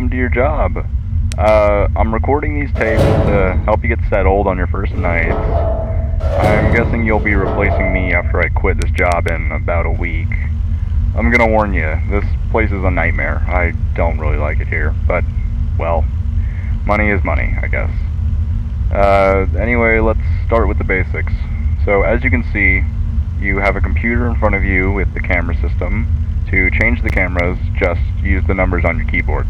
welcome to your job. I'm recording these tapes to help you get settled on your first night. I'm guessing you'll be replacing me after I quit this job in about a week. I'm gonna warn you, this place is a nightmare. I don't really like it here, but, well, money is money, I guess. Anyway, let's start with the basics. So, as you can see, you have a computer in front of you with the camera system. To change the cameras, just use the numbers on your keyboard.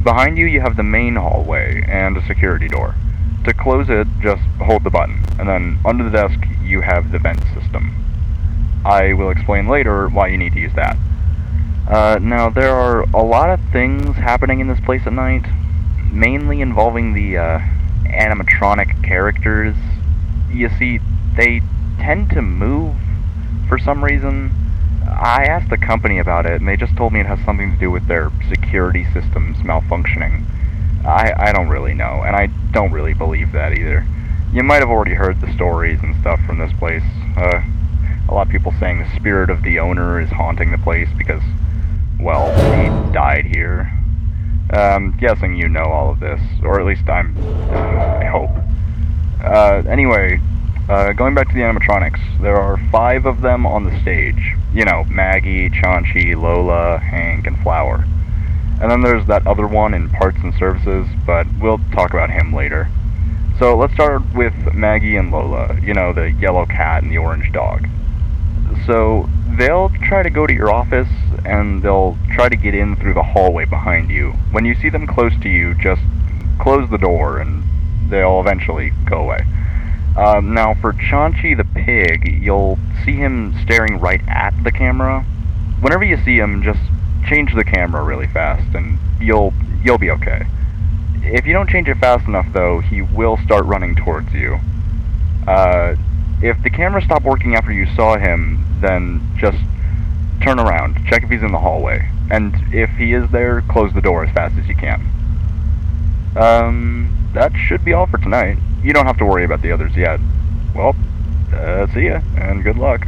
Behind you, you have the main hallway and a security door. To close it, just hold the button, and then under the desk, you have the vent system. I will explain later why you need to use that. Now, there are a lot of things happening in this place at night, mainly involving the animatronic characters. You see, they tend to move for some reason. I asked the company about it, and they just told me it has something to do with their security systems malfunctioning. I don't really know, and I don't really believe that either. You might have already heard the stories and stuff from this place. A lot of people saying the spirit of the owner is haunting the place because, well, he died here. Guessing you know all of this, or at least I hope. Anyway, going back to the animatronics, there are 5 of them on the stage. You know, Maggie, Chaunchi, Lola, Hank, and Flower. And then there's that other one in parts and services, but we'll talk about him later. So let's start with Maggie and Lola, you know, the yellow cat and the orange dog. So they'll try to go to your office, and they'll try to get in through the hallway behind you. When you see them close to you, just close the door, and they'll eventually go away. Now, for Chaunchi the pig, you'll see him staring right at the camera. Whenever you see him, just change the camera really fast, and you'll be okay. If you don't change it fast enough, though, he will start running towards you. If the camera stopped working after you saw him, then just turn around, check if he's in the hallway, and if he is there, close the door as fast as you can. That should be all for tonight. You don't have to worry about the others yet. Well, see ya, and good luck.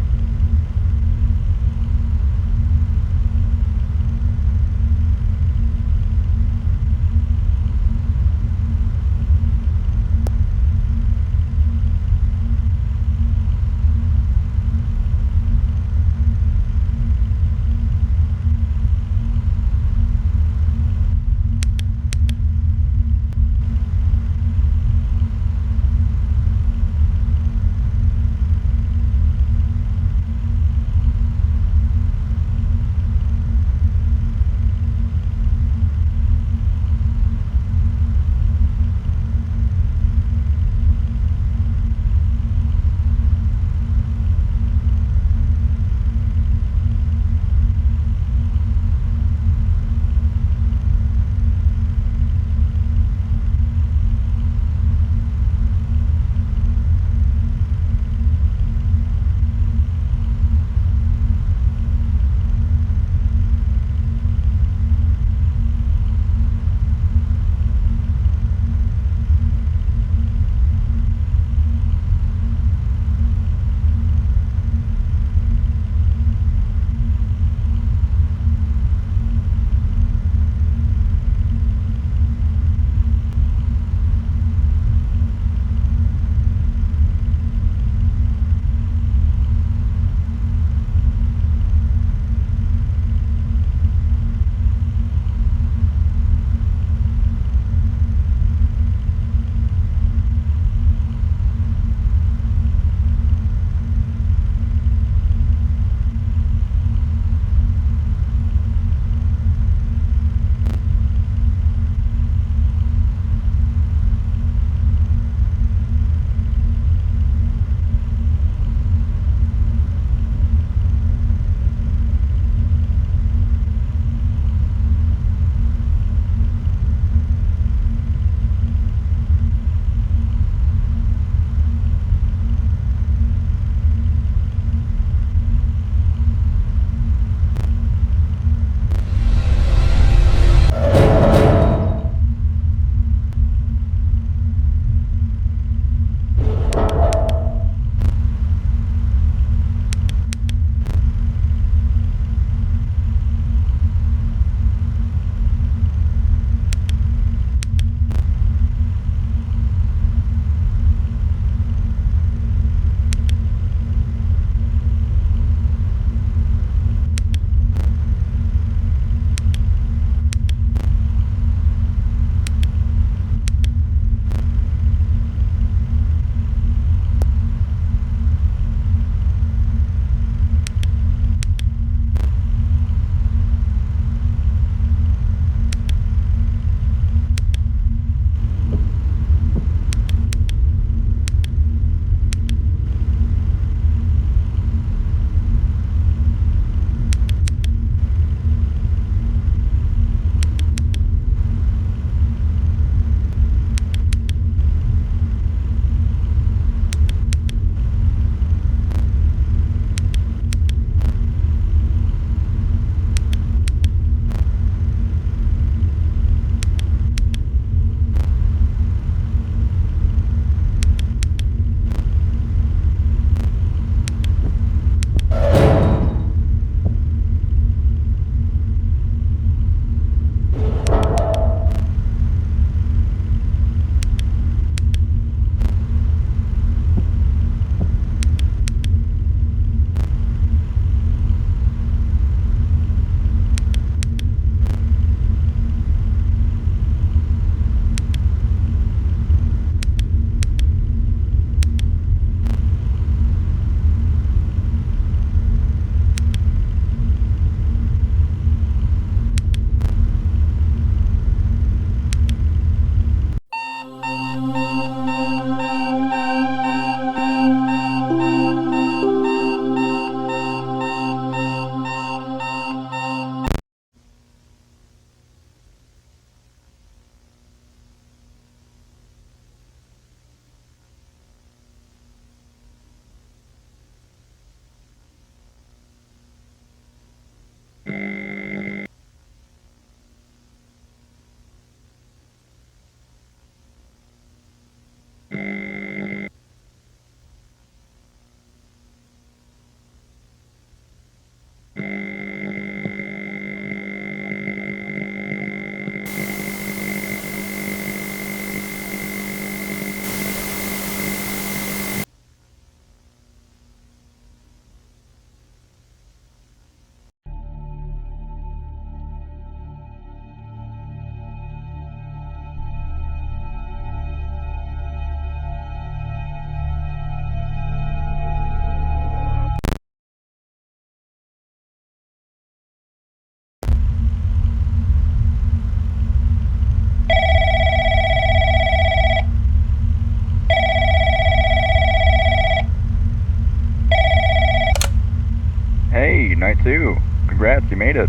Hey, night 2. Congrats, you made it.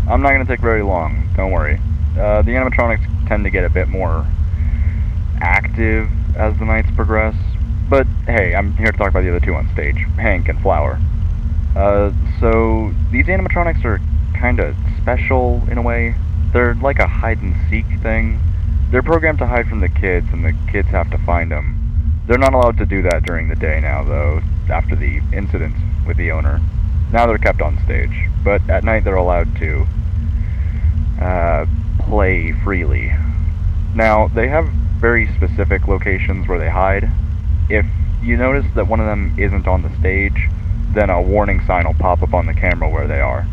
I'm not going to take very long, don't worry. The animatronics tend to get a bit more active as the nights progress, but hey, I'm here to talk about the other two on stage, Hank and Flower. So these animatronics are kinda special in a way. They're like a hide-and-seek thing. They're programmed to hide from the kids, and the kids have to find them. They're not allowed to do that during the day now, though, after the incident with the owner. Now they're kept on stage, but at night they're allowed to play freely. Now, they have very specific locations where they hide. If you notice that one of them isn't on the stage, then a warning sign will pop up on the camera where they are.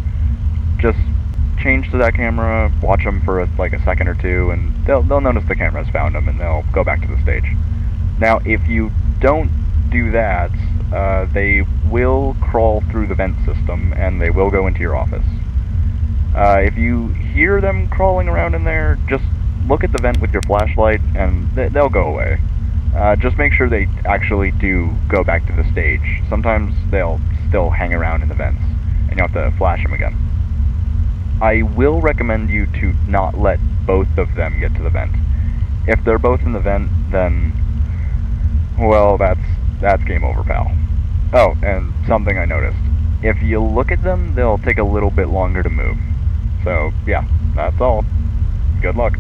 Just change to that camera, watch them for like a second or two, and they'll notice the camera's found them, and they'll go back to the stage. Now, if you don't do that, they will crawl through the vent system, and they will go into your office. If you hear them crawling around in there, just look at the vent with your flashlight, and they'll go away. Just make sure they actually do go back to the stage. Sometimes they'll still hang around in the vents, and you have to flash them again. I will recommend you to not let both of them get to the vent. If they're both in the vent, then, well, that's game over, pal. Oh, and something I noticed. If you look at them, they'll take a little bit longer to move. So, yeah, that's all. Good luck.